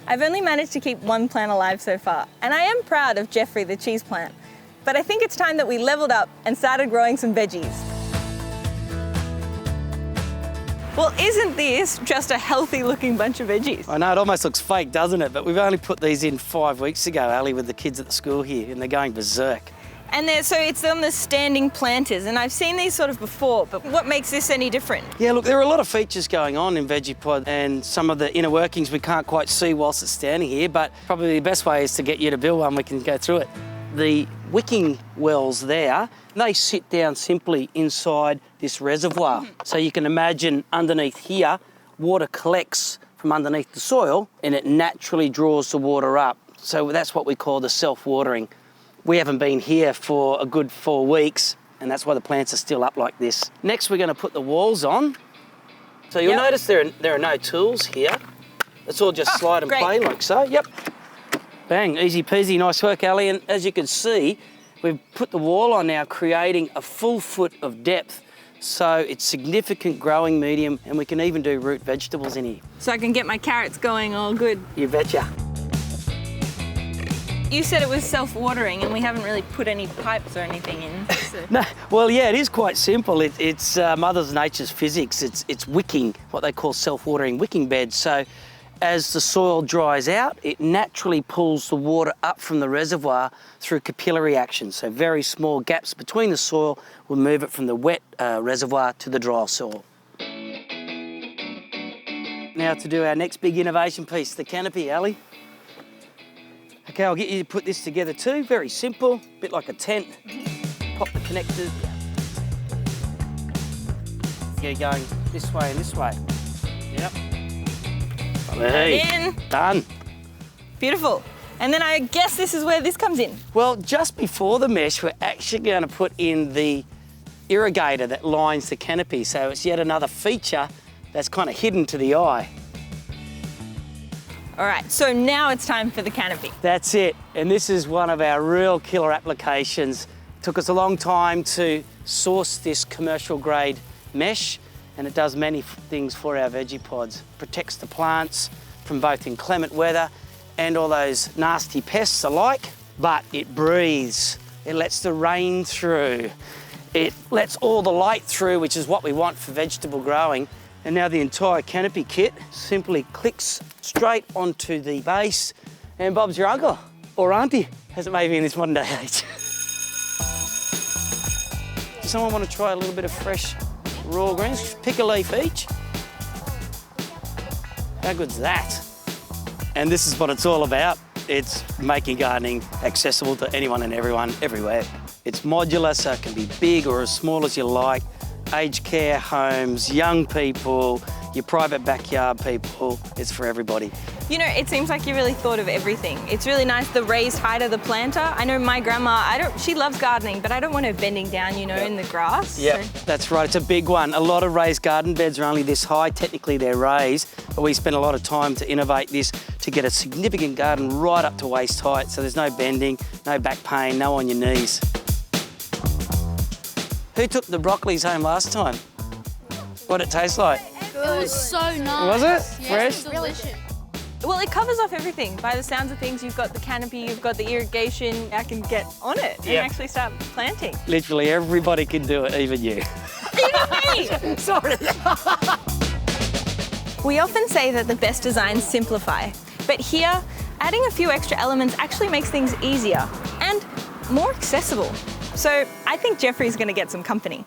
I've only managed to keep one plant alive so far, and I am proud of Jeffrey the cheese plant. But I think it's time that we leveled up and started growing some veggies. Well, isn't this just a healthy looking bunch of veggies? I know, it almost looks fake, doesn't it? But we've only put these in 5 weeks ago, Ali, with the kids at the school here, and they're going berserk. And so it's on the standing planters, and I've seen these sort of before, but what makes this any different? Yeah, look, there are a lot of features going on in Vegepod, and some of the inner workings we can't quite see whilst it's standing here, but probably the best way is to get you to build one. We can go through it. The wicking wells there, they sit down simply inside this reservoir. So you can imagine underneath here, water collects from underneath the soil and it naturally draws the water up. So that's what we call the self-watering. We haven't been here for a good 4 weeks, and that's why the plants are still up like this. Next, we're going to put the walls on. So you'll notice there are no tools here. It's all just slide and play like so. Yep. Bang, easy peasy, nice work, Ali. And as you can see, we've put the wall on now, creating a full foot of depth. So it's significant growing medium, and we can even do root vegetables in here. So I can get my carrots going all good. You betcha. You said it was self-watering, and we haven't really put any pipes or anything in. So. No, well, yeah, it is quite simple. It's Mother Nature's physics. It's wicking, what they call self-watering wicking beds. So as the soil dries out, it naturally pulls the water up from the reservoir through capillary action. So very small gaps between the soil will move it from the wet reservoir to the dry soil. Now to do our next big innovation piece, the canopy, Ali. Okay, I'll get you to put this together too. Very simple, a bit like a tent. Pop the connectors. Yeah, going this way and this way. Yep. In. Done. Beautiful. And then I guess this is where this comes in. Well, just before the mesh, we're actually going to put in the irrigator that lines the canopy. So it's yet another feature that's kind of hidden to the eye. All right, so now it's time for the canopy. That's it, and this is one of our real killer applications. It took us a long time to source this commercial grade mesh, and it does many things for our Vegepods. Protects the plants from both inclement weather and all those nasty pests alike, but it breathes. It lets the rain through. It lets all the light through, which is what we want for vegetable growing. And now the entire canopy kit simply clicks straight onto the base, and Bob's your uncle or auntie, as it may be in this modern day age. Does someone want to try a little bit of fresh raw greens? Pick a leaf each. How good's that? And this is what it's all about. It's making gardening accessible to anyone and everyone, everywhere. It's modular, so it can be big or as small as you like. Aged care homes, young people, your private backyard people, it's for everybody. You know, it seems like you really thought of everything. It's really nice, the raised height of the planter. I know my grandma, she loves gardening, but I don't want her bending down, you know, in the grass. Yeah, so. That's right, it's a big one. A lot of raised garden beds are only this high. Technically they're raised, but we spent a lot of time to innovate this to get a significant garden right up to waist height, so there's no bending, no back pain, no on your knees. Who took the broccolis home last time? What did it taste like? It was so nice. Was it? Yeah, Fresh? delicious. Well, it covers off everything. By the sounds of things, you've got the canopy, you've got the irrigation. I can get on it and actually start planting. Literally everybody can do it, even you. Even me! Sorry. We often say that the best designs simplify, but here, adding a few extra elements actually makes things easier and more accessible. So I think Jeffrey's going to get some company.